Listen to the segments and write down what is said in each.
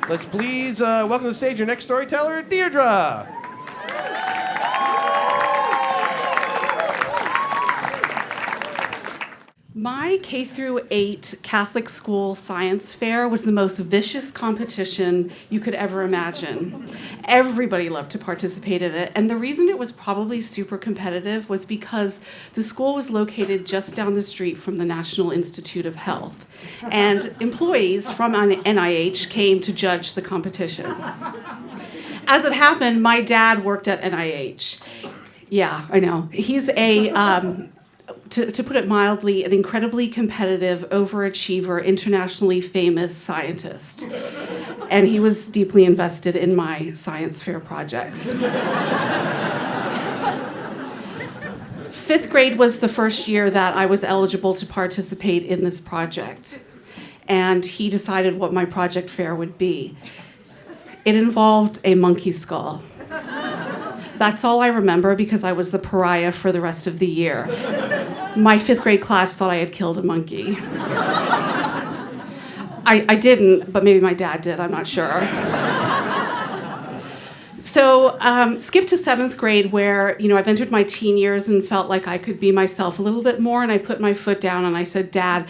Let's please welcome to the stage your next storyteller, Deirdre. My K-8 Catholic school science fair was the most vicious competition you could ever imagine. Everybody loved to participate in it, and the reason it was probably super competitive was because the school was located just down the street from the National Institute of Health, and employees from NIH came to judge the competition. As it happened, my dad worked at NIH. Yeah, I know. He's to put it mildly, an incredibly competitive, overachiever, internationally famous scientist. And he was deeply invested in my science fair projects. Fifth grade was the first year that I was eligible to participate in this project. And he decided what my project fair would be. It involved a monkey skull. That's all I remember because I was the pariah for the rest of the year. My fifth grade class thought I had killed a monkey. I didn't, but maybe my dad did, I'm not sure. So skip to seventh grade where, I've entered my teen years and felt like I could be myself a little bit more, and I put my foot down and I said, Dad,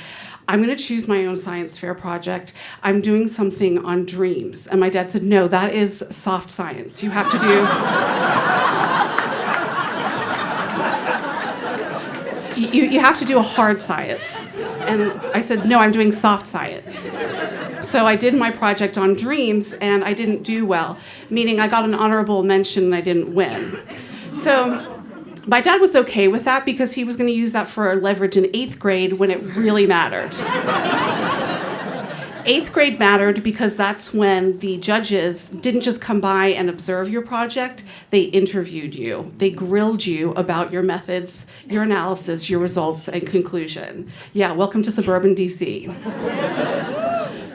I'm going to choose my own science fair project. I'm doing something on dreams. And my dad said, no, that is soft science. You have to do... you have to do a hard science. And I said, no, I'm doing soft science. So I did my project on dreams, and I didn't do well, meaning I got an honorable mention and I didn't win. So my dad was okay with that because he was going to use that for leverage in eighth grade when it really mattered. Eighth grade mattered because that's when the judges didn't just come by and observe your project, they interviewed you. They grilled you about your methods, your analysis, your results, and conclusion. Yeah, welcome to suburban DC.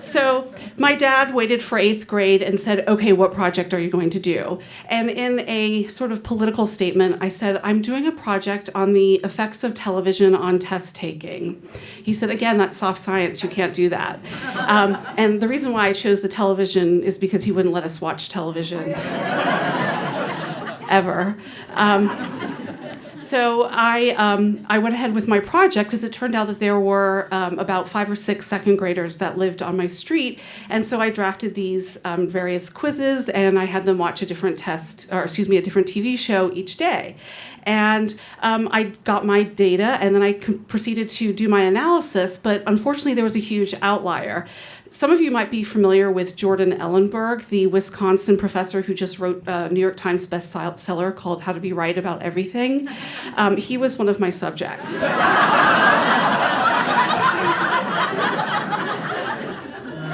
So my dad waited for eighth grade and said, okay, what project are you going to do? And in a sort of political statement, I said, I'm doing a project on the effects of television on test taking. He said, again, that's soft science, you can't do that. And the reason why I chose the television is because he wouldn't let us watch television ever. So I went ahead with my project because it turned out that there were about 5 or 6 second graders that lived on my street. And so I drafted these various quizzes, and I had them watch a different TV show each day. And I got my data, and then I proceeded to do my analysis, but unfortunately there was a huge outlier. Some of you might be familiar with Jordan Ellenberg, the Wisconsin professor who just wrote a New York Times bestseller called How to Be Right About Everything. He was one of my subjects.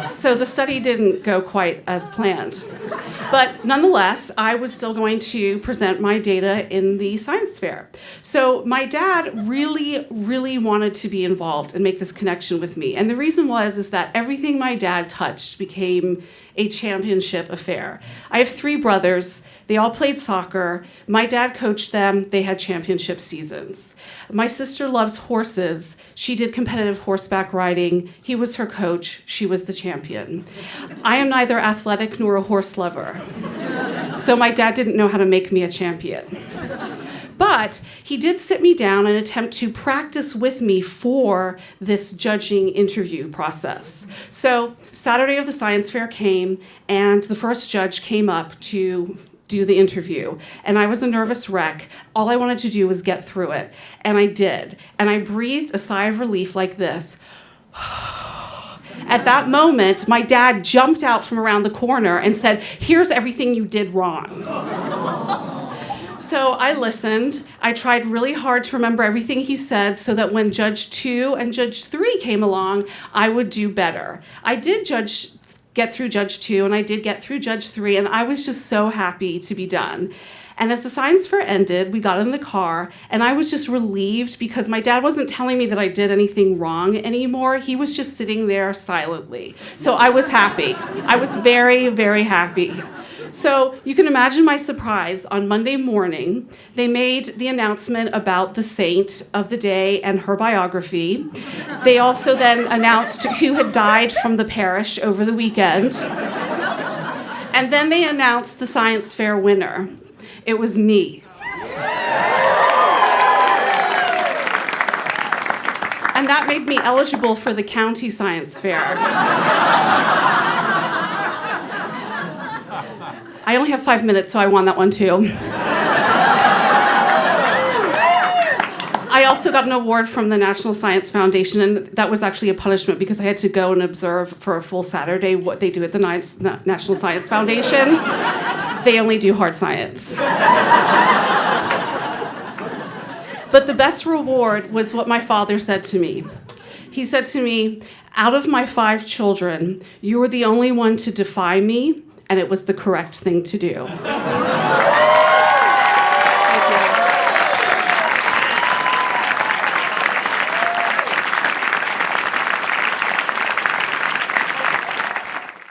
So the study didn't go quite as planned. But nonetheless, I was still going to present my data in the science fair. So my dad really, really wanted to be involved and make this connection with me. And the reason is that everything my dad touched became a championship affair. I have 3 brothers. They all played soccer. My dad coached them. They had championship seasons. My sister loves horses. She did competitive horseback riding. He was her coach. She was the champion. I am neither athletic nor a horse lover. So my dad didn't know how to make me a champion. But he did sit me down and attempt to practice with me for this judging interview process. So Saturday of the science fair came, and the first judge came up to do the interview. And I was a nervous wreck. All I wanted to do was get through it. And I did. And I breathed a sigh of relief like this. At that moment, my dad jumped out from around the corner and said, here's everything you did wrong. So I listened. I tried really hard to remember everything he said so that when Judge 2 and Judge 3 came along, I would do better. I did get through Judge 2 and I did get through Judge 3, and I was just so happy to be done. And as the science fair ended, we got in the car, and I was just relieved because my dad wasn't telling me that I did anything wrong anymore. He was just sitting there silently. So I was happy. I was very, very happy. So you can imagine my surprise. On Monday morning, they made the announcement about the saint of the day and her biography. They also then announced who had died from the parish over the weekend. And then they announced the science fair winner. It was me. And that made me eligible for the county science fair. I only have 5 minutes, so I won that one too. I also got an award from the National Science Foundation, and that was actually a punishment because I had to go and observe for a full Saturday what they do at the National Science Foundation. They only do hard science. But the best reward was what my father said to me. He said to me, out of my 5 children, you were the only one to defy me, and it was the correct thing to do.